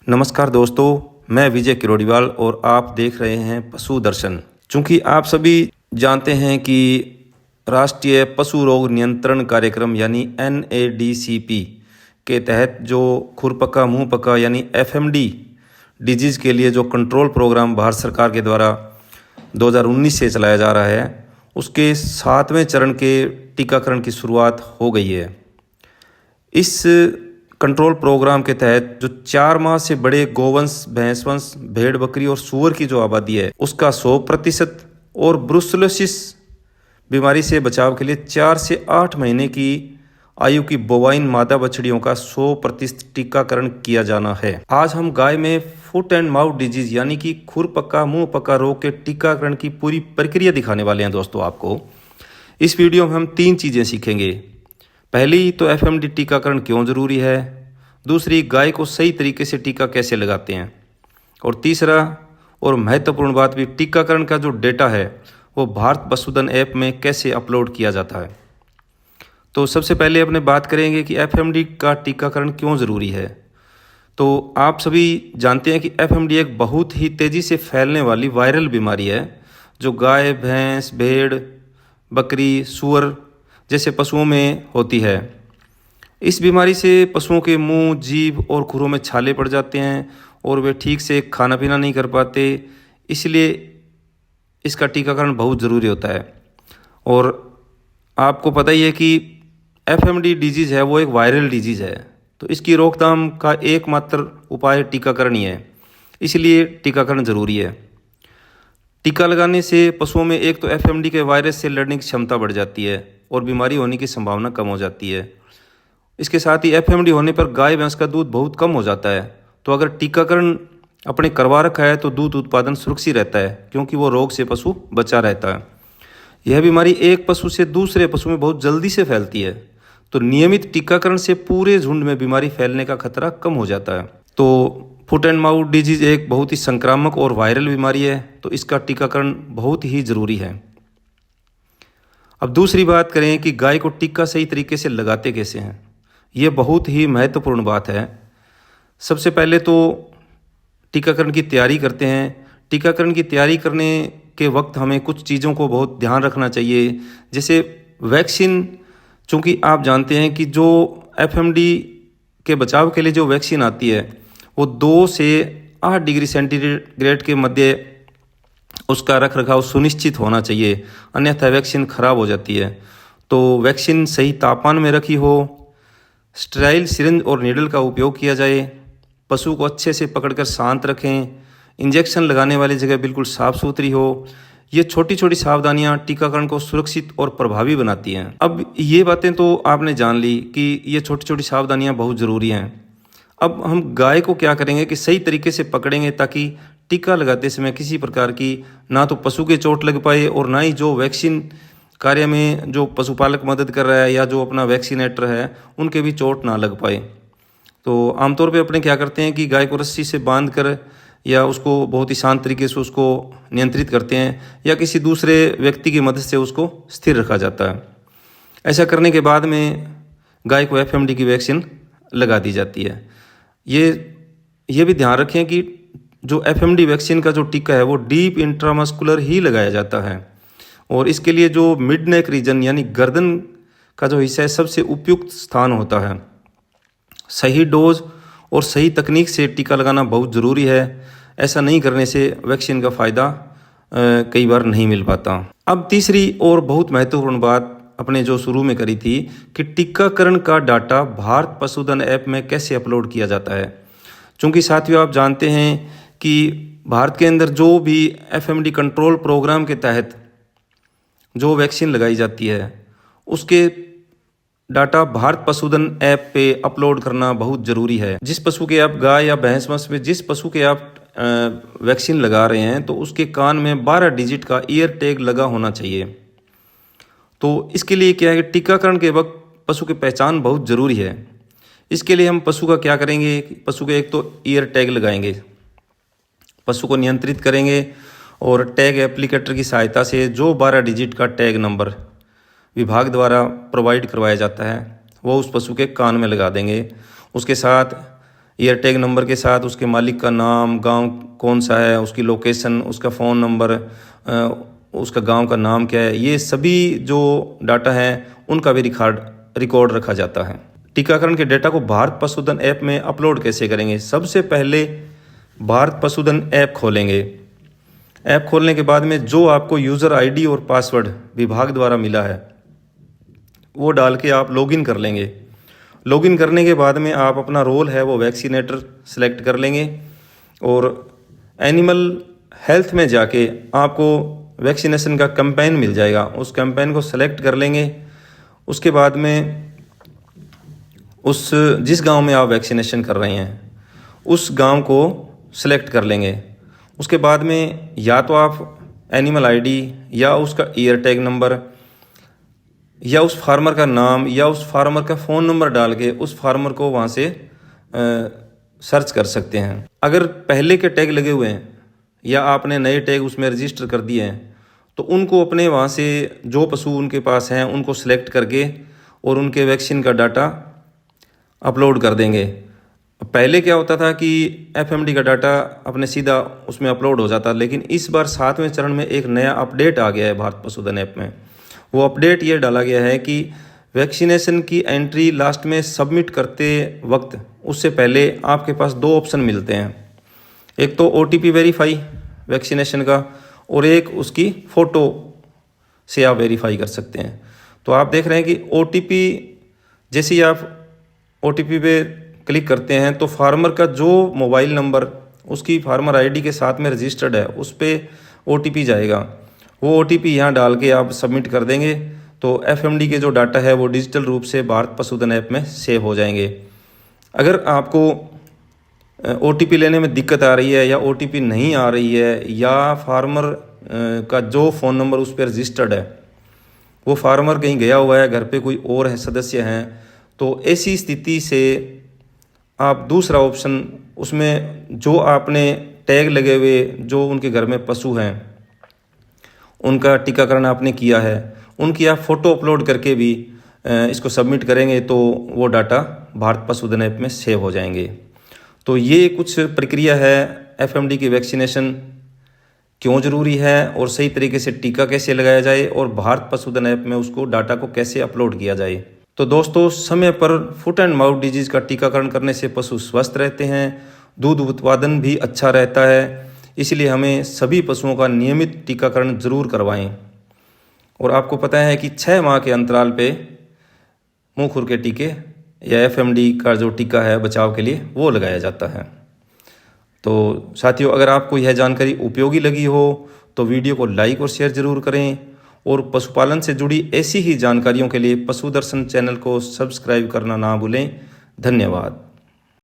नमस्कार दोस्तों, मैं विजय किरोड़ीवाल और आप देख रहे हैं पशु दर्शन। चूँकि आप सभी जानते हैं कि राष्ट्रीय पशु रोग नियंत्रण कार्यक्रम यानी NADCP के तहत जो खुरपका मुंह पका यानी FMD डिजीज़ के लिए जो कंट्रोल प्रोग्राम भारत सरकार के द्वारा 2019 से चलाया जा रहा है, उसके 7वें चरण के टीकाकरण की शुरुआत हो गई है। इस कंट्रोल प्रोग्राम के तहत जो 4 माह से बड़े गोवंश, भैंसवंश, भेड़ बकरी और सूअर की जो आबादी है उसका 100% और ब्रुसेलोसिस बीमारी से बचाव के लिए 4 से 8 महीने की आयु की बोवाइन मादा बछड़ियों का 100% टीकाकरण किया जाना है। आज हम गाय में फुट एंड माउथ डिजीज यानी कि खुरपका मुंह पका रोग के टीकाकरण की पूरी प्रक्रिया दिखाने वाले हैं। दोस्तों, आपको इस वीडियो में हम 3 चीज़ें सीखेंगे। पहली तो FMD टीकाकरण क्यों ज़रूरी है, दूसरी गाय को सही तरीके से टीका कैसे लगाते हैं, और तीसरा और महत्वपूर्ण बात भी, टीकाकरण का जो डेटा है वो भारत पशुधन ऐप में कैसे अपलोड किया जाता है। तो सबसे पहले अपने बात करेंगे कि FMD का टीकाकरण क्यों ज़रूरी है। तो आप सभी जानते हैं कि FMD एक बहुत ही तेज़ी से फैलने वाली वायरल बीमारी है जो गाय, भैंस, भेड़, बकरी, सूअर जैसे पशुओं में होती है। इस बीमारी से पशुओं के मुंह, जीभ और खुरों में छाले पड़ जाते हैं और वे ठीक से खाना पीना नहीं कर पाते। इसलिए इसका टीकाकरण बहुत ज़रूरी होता है। और आपको पता ही है कि FMD डिजीज़ है वो एक वायरल डिजीज़ है, तो इसकी रोकथाम का एकमात्र उपाय टीकाकरण ही है। इसलिए टीकाकरण ज़रूरी है। टीका लगाने से पशुओं में एक तो FMD के वायरस से लड़ने की क्षमता बढ़ जाती है और बीमारी होने की संभावना कम हो जाती है। इसके साथ ही FMD होने पर गाय भैंस का दूध बहुत कम हो जाता है। तो अगर टीकाकरण अपने करवा रखा है तो दूध उत्पादन सुरक्षित रहता है, क्योंकि वो रोग से पशु बचा रहता है। यह बीमारी एक पशु से दूसरे पशु में बहुत जल्दी से फैलती है, तो नियमित टीकाकरण से पूरे झुंड में बीमारी फैलने का खतरा कम हो जाता है। तो फुट एंड माउथ डिजीज़ एक बहुत ही संक्रामक और वायरल बीमारी है, तो इसका टीकाकरण बहुत ही ज़रूरी है। अब दूसरी बात करें कि गाय को टीका सही तरीके से लगाते कैसे हैं। ये बहुत ही महत्वपूर्ण बात है। सबसे पहले तो टीकाकरण की तैयारी करते हैं। टीकाकरण की तैयारी करने के वक्त हमें कुछ चीज़ों को बहुत ध्यान रखना चाहिए, जैसे वैक्सीन। चूँकि आप जानते हैं कि जो FMD के बचाव के लिए जो वैक्सीन आती है वो 2 से 8 डिग्री सेंटीग्रेड के मध्य उसका रख रखाव सुनिश्चित होना चाहिए, अन्यथा वैक्सीन खराब हो जाती है। तो वैक्सीन सही तापमान में रखी हो, स्टेराइल सिरिंज और नीडल का उपयोग किया जाए, पशु को अच्छे से पकड़कर शांत रखें, इंजेक्शन लगाने वाली जगह बिल्कुल साफ़ सुथरी हो। ये छोटी छोटी सावधानियां टीकाकरण को सुरक्षित और प्रभावी बनाती हैं। अब ये बातें तो आपने जान ली कि ये छोटी छोटी सावधानियां बहुत ज़रूरी हैं। अब हम गाय को क्या करेंगे कि सही तरीके से पकड़ेंगे ताकि टीका लगाते समय किसी प्रकार की ना तो पशु के चोट लग पाए और ना ही जो वैक्सीन कार्य में जो पशुपालक मदद कर रहा है या जो अपना वैक्सीनेटर है उनके भी चोट ना लग पाए। तो आमतौर पे अपने क्या करते हैं कि गाय को रस्सी से बांध कर या उसको बहुत ही शांत तरीके से उसको नियंत्रित करते हैं, या किसी दूसरे व्यक्ति की मदद से उसको स्थिर रखा जाता है। ऐसा करने के बाद में गाय को FMD की वैक्सीन लगा दी जाती है। ये भी ध्यान रखें कि जो FMD वैक्सीन का जो टीका है वो डीप इंट्रामस्कुलर ही लगाया जाता है, और इसके लिए जो मिड नेक रीजन यानी गर्दन का जो हिस्सा है सबसे उपयुक्त स्थान होता है। सही डोज और सही तकनीक से टीका लगाना बहुत ज़रूरी है। ऐसा नहीं करने से वैक्सीन का फ़ायदा कई बार नहीं मिल पाता। अब तीसरी और बहुत महत्वपूर्ण बात अपने जो शुरू में करी थी कि टीकाकरण का डाटा भारत पशुधन ऐप में कैसे अपलोड किया जाता है। चूँकि साथियों, आप जानते हैं कि भारत के अंदर जो भी FMD कंट्रोल प्रोग्राम के तहत जो वैक्सीन लगाई जाती है उसके डाटा भारत पशुधन ऐप पे अपलोड करना बहुत ज़रूरी है। जिस पशु के आप गाय या भैंस में जिस पशु के आप वैक्सीन लगा रहे हैं तो उसके कान में 12 डिजिट का ईयर टैग लगा होना चाहिए। तो इसके लिए क्या है कि टीकाकरण के वक्त पशु की पहचान बहुत ज़रूरी है। इसके लिए हम पशु का क्या करेंगे, पशु के एक तो ईयर टैग लगाएंगे, पशु को नियंत्रित करेंगे और टैग एप्लीकेटर की सहायता से जो 12 डिजिट का टैग नंबर विभाग द्वारा प्रोवाइड करवाया जाता है वो उस पशु के कान में लगा देंगे। उसके साथ ईयर टैग नंबर के साथ उसके मालिक का नाम, गांव कौन सा है, उसकी लोकेशन, उसका फ़ोन नंबर, उसका गांव का नाम क्या है, ये सभी जो डाटा है उनका भी रिकॉर्ड रखा जाता है। टीकाकरण के डेटा को भारत पशुधन ऐप में अपलोड कैसे करेंगे? सबसे पहले भारत पशुधन ऐप खोलेंगे। ऐप खोलने के बाद में जो आपको यूज़र आईडी और पासवर्ड विभाग द्वारा मिला है वो डाल के आप लॉगिन कर लेंगे। लॉगिन करने के बाद में आप अपना रोल है वो वैक्सीनेटर सेलेक्ट कर लेंगे और एनिमल हेल्थ में जाके आपको वैक्सीनेशन का कैंपेन मिल जाएगा, उस कैंपेन को सेलेक्ट कर लेंगे। उसके बाद में उस जिस गांव में आप वैक्सीनेशन कर रहे हैं उस गांव को सेलेक्ट कर लेंगे। उसके बाद में या तो आप एनिमल आईडी या उसका ईयर टैग नंबर या उस फार्मर का नाम या उस फार्मर का फ़ोन नंबर डाल के उस फार्मर को वहाँ से सर्च कर सकते हैं। अगर पहले के टैग लगे हुए हैं या आपने नए टैग उसमें रजिस्टर कर दिए हैं तो उनको अपने वहाँ से जो पशु उनके पास हैं उनको सेलेक्ट करके और उनके वैक्सीन का डाटा अपलोड कर देंगे। पहले क्या होता था कि एफएमडी का डाटा अपने सीधा उसमें अपलोड हो जाता, लेकिन इस बार 7वें चरण में एक नया अपडेट आ गया है भारत पशुधन ऐप में। वो अपडेट ये डाला गया है कि वैक्सीनेशन की एंट्री लास्ट में सबमिट करते वक्त उससे पहले आपके पास 2 ऑप्शन मिलते हैं। एक तो OTP वेरीफाई वैक्सीनेशन का और एक उसकी फ़ोटो से आप वेरीफाई कर सकते हैं। तो आप देख रहे हैं कि OTP जैसे ही आप OTP पे क्लिक करते हैं तो फार्मर का जो मोबाइल नंबर उसकी फार्मर आईडी के साथ में रजिस्टर्ड है उस पर OTP जाएगा। वो OTP यहाँ डाल के आप सबमिट कर देंगे तो एफएमडी के जो डाटा है वो डिजिटल रूप से भारत पशुधन ऐप में सेव हो जाएंगे। अगर आपको OTP लेने में दिक्कत आ रही है या OTP नहीं आ रही है या फार्मर का जो फ़ोन नंबर उस पर रजिस्टर्ड है वो फार्मर कहीं गया हुआ है, घर पे कोई और है सदस्य हैं, तो ऐसी स्थिति से आप दूसरा ऑप्शन उसमें जो आपने टैग लगे हुए जो उनके घर में पशु हैं उनका टीकाकरण आपने किया है उनकी आप फ़ोटो अपलोड करके भी इसको सबमिट करेंगे तो वो डाटा भारत पशुधन ऐप में सेव हो जाएंगे। तो ये कुछ प्रक्रिया है एफएमडी की वैक्सीनेशन क्यों ज़रूरी है और सही तरीके से टीका कैसे लगाया जाए और भारत पशुधन ऐप में उसको डाटा को कैसे अपलोड किया जाए। तो दोस्तों, समय पर फुट एंड माउथ डिजीज़ का टीकाकरण करने से पशु स्वस्थ रहते हैं, दूध उत्पादन भी अच्छा रहता है। इसलिए हमें सभी पशुओं का नियमित टीकाकरण ज़रूर करवाएं। और आपको पता है कि 6 माह के अंतराल पे मुंह खुर के टीके या एफएमडी का जो टीका है बचाव के लिए वो लगाया जाता है। तो साथियों, अगर आपको यह जानकारी उपयोगी लगी हो तो वीडियो को लाइक और शेयर ज़रूर करें और पशुपालन से जुड़ी ऐसी ही जानकारियों के लिए पशु दर्शन चैनल को सब्सक्राइब करना ना भूलें। धन्यवाद।